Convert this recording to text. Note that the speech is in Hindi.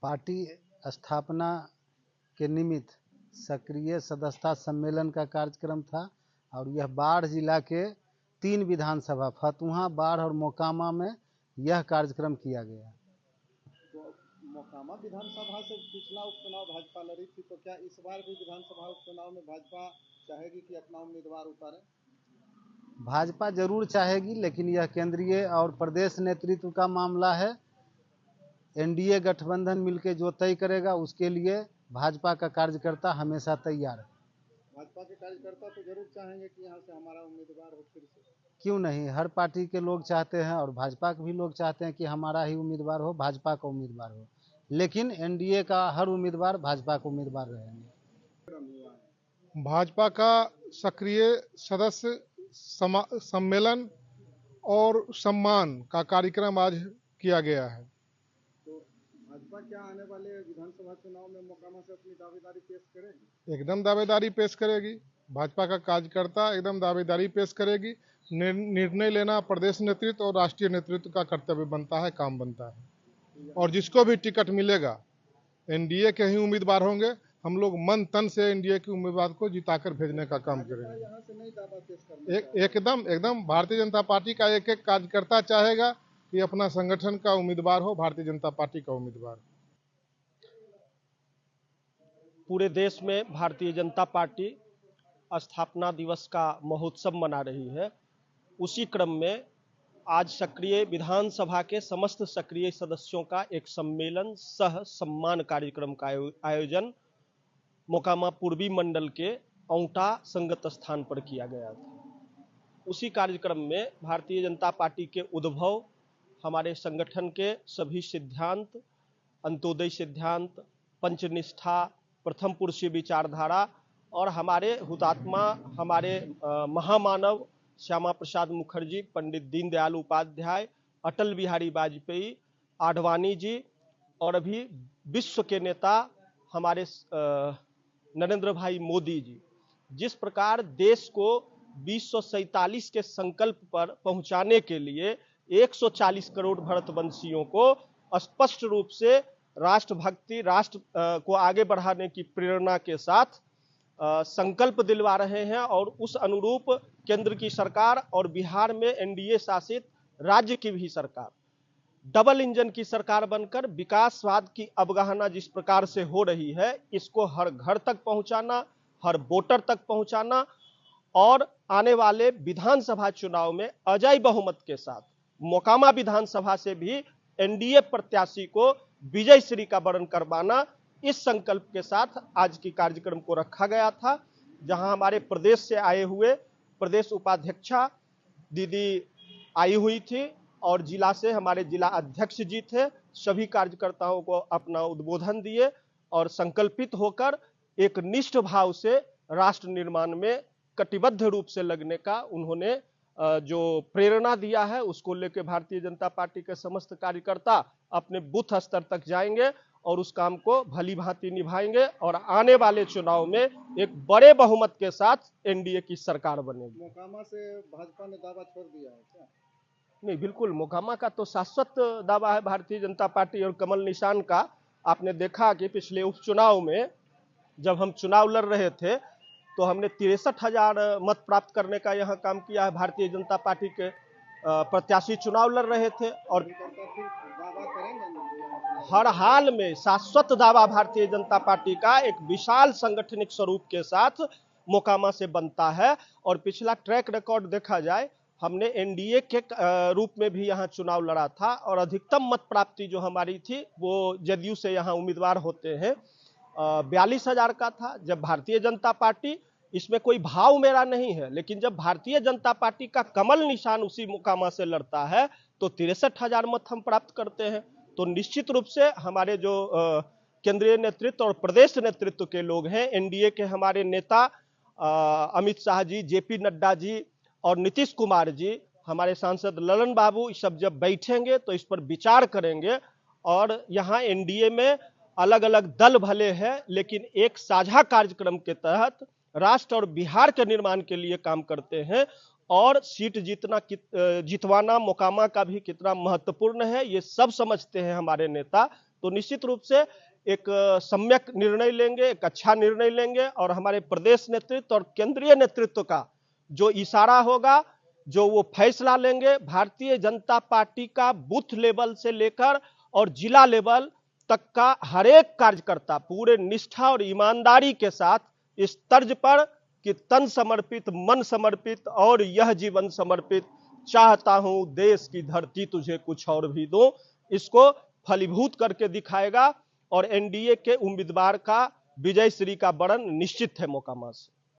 पार्टी स्थापना के निमित्त सक्रिय सदस्यता सम्मेलन का कार्यक्रम था और यह बाढ़ जिला के 3 विधानसभा फतुहा, बाढ़ और मोकामा में यह कार्यक्रम किया गया। तो मोकामा विधानसभा से पिछला उपचुनाव भाजपा लड़ी थी, तो क्या इस बार भी विधानसभा उपचुनाव में भाजपा चाहेगी कि अपना उम्मीदवार उतारे? भाजपा जरूर चाहेगी, लेकिन यह केंद्रीय और प्रदेश नेतृत्व का मामला है। एनडीए गठबंधन मिलकर जो तय करेगा उसके लिए भाजपा का कार्यकर्ता हमेशा तैयार है। भाजपा के कार्यकर्ता तो जरूर चाहेंगे कि यहाँ से हमारा उम्मीदवार हो फिर से। क्यों नहीं, हर पार्टी के लोग चाहते हैं और भाजपा के भी लोग चाहते हैं कि हमारा ही उम्मीदवार हो, भाजपा का उम्मीदवार हो, लेकिन एनडीए का हर उम्मीदवार भाजपा का उम्मीदवार रहेंगे। भाजपा का सक्रिय सदस्य सम्मेलन और सम्मान का कार्यक्रम आज किया गया है। तो भाजपा क्या आने वाले विधानसभा चुनाव में मोकामा से अपनी दावेदारी पेश करेगी? एकदम दावेदारी पेश करेगी। भाजपा का कार्यकर्ता एकदम दावेदारी पेश करेगी। निर्णय लेना प्रदेश नेतृत्व और राष्ट्रीय नेतृत्व का कर्तव्य बनता है, काम बनता है। और जिसको भी टिकट मिलेगा एनडीए के ही उम्मीदवार होंगे। हम लोग मन तन से एनडीए के उम्मीदवार को जिताकर भेजने का काम करेंगे। यहाँ से नहीं दावा पेश करना एकदम भारतीय जनता पार्टी का एक एक कार्यकर्ता चाहेगा कि अपना संगठन का उम्मीदवार हो, भारतीय जनता पार्टी का उम्मीदवार। पूरे देश में भारतीय जनता पार्टी स्थापना दिवस का महोत्सव मना रही है। उसी क्रम में आज सक्रिय विधानसभा के समस्त सक्रिय सदस्यों का एक सम्मेलन सह सम्मान कार्यक्रम का आयोजन मोकामा पूर्वी मंडल के औंटा संगत स्थान पर किया गया था। उसी कार्यक्रम में भारतीय जनता पार्टी के उद्भव, हमारे संगठन के सभी सिद्धांत, अंत्योदय सिद्धांत, पंचनिष्ठा, प्रथम पुरुषीय विचारधारा और हमारे हुतात्मा, हमारे महामानव श्यामा प्रसाद मुखर्जी, पंडित दीनदयाल उपाध्याय, अटल बिहारी वाजपेयी, आडवाणी जी और अभी विश्व के नेता हमारे नरेंद्र भाई मोदी जी, जिस प्रकार देश को 2047 के संकल्प पर पहुंचाने के लिए 140 करोड़ भारतवंशियों को स्पष्ट रूप से राष्ट्रभक्ति, राष्ट्र को आगे बढ़ाने की प्रेरणा के साथ संकल्प दिलवा रहे हैं और उस अनुरूप केंद्र की सरकार और बिहार में एनडीए शासित राज्य की भी सरकार डबल इंजन की सरकार बनकर विकासवाद की अवगाहना जिस प्रकार से हो रही है, इसको हर घर तक पहुंचाना, हर वोटर तक पहुंचाना और आने वाले विधानसभा चुनाव में अजय बहुमत के साथ मोकामा विधानसभा से भी एनडीए प्रत्याशी को विजय श्री का वरण करवाना, इस संकल्प के साथ आज की कार्यक्रम को रखा गया था। जहां हमारे प्रदेश से आए हुए प्रदेश उपाध्यक्षा दीदी आई हुई थी और जिला से हमारे जिला अध्यक्ष जी थे। सभी कार्यकर्ताओं को अपना उद्बोधन दिए और संकल्पित होकर एक निष्ठ भाव से राष्ट्र निर्माण में कटिबद्ध रूप से लगने का उन्होंने जो प्रेरणा दिया है, उसको लेकर भारतीय जनता पार्टी के समस्त कार्यकर्ता अपने बूथ स्तर तक जाएंगे और उस काम को भली भांति निभाएंगे और आने वाले चुनाव में एक बड़े बहुमत के साथ एनडीए की सरकार बनेगी। मोकामा से भाजपा ने दावा छोड़ दिया है क्या? नहीं, बिल्कुल मोकामा का तो शाश्वत दावा है भारतीय जनता पार्टी और कमल निशान का। आपने देखा कि पिछले उपचुनाव में जब हम चुनाव लड़ रहे थे तो हमने 63,000 मत प्राप्त करने का यहाँ काम किया है। भारतीय जनता पार्टी के प्रत्याशी चुनाव लड़ रहे थे और हर हाल में शाश्वत दावा भारतीय जनता पार्टी का एक विशाल सांगठनिक स्वरूप के साथ मोकामा से बनता है। और पिछला ट्रैक रिकॉर्ड देखा जाए, हमने एनडीए के रूप में भी यहाँ चुनाव लड़ा था और अधिकतम मत प्राप्ति जो हमारी थी वो जदयू से यहाँ उम्मीदवार होते हैं 42,000 का था। जब भारतीय जनता पार्टी, इसमें कोई भाव मेरा नहीं है, लेकिन जब भारतीय जनता पार्टी का कमल निशान उसी मोकामा से लड़ता है तो 63,000 मत हम प्राप्त करते हैं। तो निश्चित रूप से हमारे जो केंद्रीय नेतृत्व और प्रदेश नेतृत्व के लोग हैं, एनडीए के हमारे नेता अमित शाह जी, जेपी नड्डा जी और नीतीश कुमार जी, हमारे सांसद ललन बाबू, सब जब बैठेंगे तो इस पर विचार करेंगे। और यहाँ एनडीए में अलग अलग दल भले हैं, लेकिन एक साझा कार्यक्रम के तहत राष्ट्र और बिहार के निर्माण के लिए काम करते हैं। और सीट जितवाना मोकामा का भी कितना महत्वपूर्ण है ये सब समझते हैं हमारे नेता। तो निश्चित रूप से एक सम्यक निर्णय लेंगे, एक अच्छा निर्णय लेंगे और हमारे प्रदेश नेतृत्व और केंद्रीय नेतृत्व का जो इशारा होगा, जो वो फैसला लेंगे, भारतीय जनता पार्टी का बूथ लेवल से लेकर और जिला लेवल तक का हर एक कार्यकर्ता पूरे निष्ठा और ईमानदारी के साथ इस तर्ज पर कि तन समर्पित, मन समर्पित और यह जीवन समर्पित, चाहता हूं देश की धरती तुझे कुछ और भी दूं, इसको फलीभूत करके दिखाएगा और एनडीए के उम्मीदवार का विजय श्री का बड़न निश्चित है मोकामा से।